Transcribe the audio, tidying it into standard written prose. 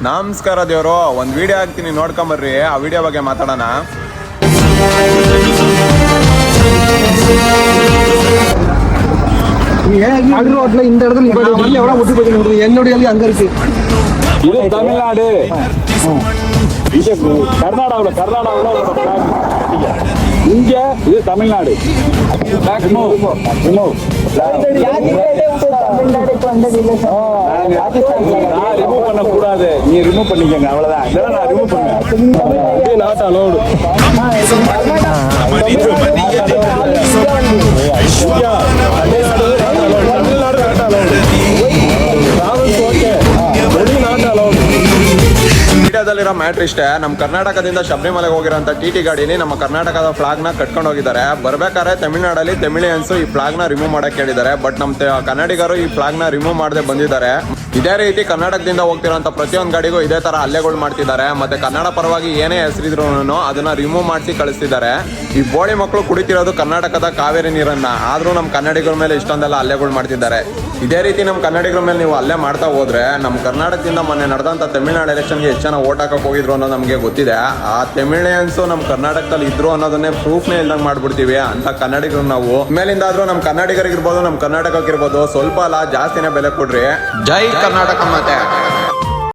ನಮಸ್ಕಾರ ದೇವ್ರು, ಒಂದು ವಿಡಿಯೋ ಹಾಕ್ತೀನಿ ನೋಡ್ಕೊಂಬರ್ರಿ. ಆ ವಿಡಿಯೋ ಬಗ್ಗೆ ಮಾತಾಡೋಣ. இந்த இடத்துல எவ்வளவு ஒட்டி போய் என்னுடைய அங்க இருக்கு. இது தமிழ்நாடு, இது கர்நாடகாவில் இங்க இது தமிழ்நாடு. ரிமூவ் பண்ண கூடாது, நீ ரிமூவ் பண்ணிக்கங்க, அவ்வளவுதான். இதெல்லாம் நான் ரிமூவ் பண்ணேன். Not allowed. ವಿಡಿಯೋದಲ್ಲಿರೋ ಮ್ಯಾಟ್ರ್ ಇಷ್ಟೇ. ನಮ್ಮ ಕರ್ನಾಟಕದಿಂದ ಶಬರಿಮಲೆಗೆ ಹೋಗಿರೋಂಥ ಟಿ ಗಾಡಿನಿ ನಮ್ಮ ಕರ್ನಾಟಕದ ಫ್ಲಾಗ್ನ ಕಟ್ಕೊಂಡು ಹೋಗಿದ್ದಾರೆ. ಬರ್ಬೇಕಾದ್ರೆ ತಮಿಳ್ನಾಡಲ್ಲಿ ತಮಿಳಿಯನ್ಸು ಈ ಫ್ಲಾಗ್ನ ರಿಮೂವ್ ಮಾಡಕ್ಕೆ ಹೇಳಿದ್ದಾರೆ. ಬಟ್ ನಮ್ಮ ಕನ್ನಡಿಗರು ಈ ಫ್ಲಾಗ್ನ ರಿಮೂವ್ ಮಾಡದೆ ಬಂದಿದ್ದಾರೆ. ಇದೇ ರೀತಿ ಕರ್ನಾಟಕದಿಂದ ಹೋಗ್ತಿರೋಂಥ ಪ್ರತಿಯೊಂದು ಗಾಡಿಗೂ ಇದೇ ತರ ಹಲ್ಲೆಗಳು ಮಾಡ್ತಿದ್ದಾರೆ. ಮತ್ತೆ ಕನ್ನಡ ಪರವಾಗಿ ಏನೇ ಹೆಸರಿದ್ರು ಅದನ್ನ ರಿಮೂವ್ ಮಾಡಿಸಿ ಕಳಿಸ್ತಿದ್ದಾರೆ. ಈ ಬೋಳಿ ಮಕ್ಕಳು ಕುಡಿತಿರೋದು ಕರ್ನಾಟಕದ ಕಾವೇರಿ ನೀರನ್ನ, ಆದ್ರೂ ನಮ್ಮ ಕನ್ನಡಿಗರ ಮೇಲೆ ಇಷ್ಟೊಂದೆಲ್ಲ ಹಲ್ಲೆಗಳು ಮಾಡ್ತಿದ್ದಾರೆ. ಇದೇ ರೀತಿ ನಮ್ಮ ಕನ್ನಡಿಗರ ಮೇಲೆ ನೀವು ಹಲ್ಲೆ ಮಾಡ್ತಾ ಹೋದ್ರೆ ನಮ್ಮ ಕರ್ನಾಟಕದಿಂದ ಮೊನ್ನೆ ನಡೆದಂತ ತಮಿಳ್ನಾಡು ಎಲೆಕ್ಷನ್ಗೆ ಎಷ್ಟು ಜನ ವೋಟ್ ಹಾಕಕ್ಕೆ ಹೋಗಿದ್ರು ಅನ್ನೋದು ನಮಗೆ ಗೊತ್ತಿದೆ. ಆ ತಮಿಳಿಯನ್ಸು ನಮ್ಮ ಕರ್ನಾಟಕದಲ್ಲಿ ಇದ್ರು ಅನ್ನೋದನ್ನೇ ಪ್ರೂಫ್ನೇ ಇಲ್ದಂಗೆ ಮಾಡ್ಬಿಡ್ತೀವಿ ಅಂತ ಕನ್ನಡಿಗರು ನಾವು. ಮೇಲಿಂದಾದ್ರೂ ನಮ್ಮ ಕನ್ನಡಿಗರಿಗಿರ್ಬೋದು, ನಮ್ಮ ಕರ್ನಾಟಕಕ್ಕಿರ್ಬೋದು ಸ್ವಲ್ಪ ಅಲ್ಲ ಜಾಸ್ತಿನೇ ಬೆಲೆ ಕೊಡ್ರಿ. ಜೈ ಕರ್ನಾಟಕ ಮಾತೆ.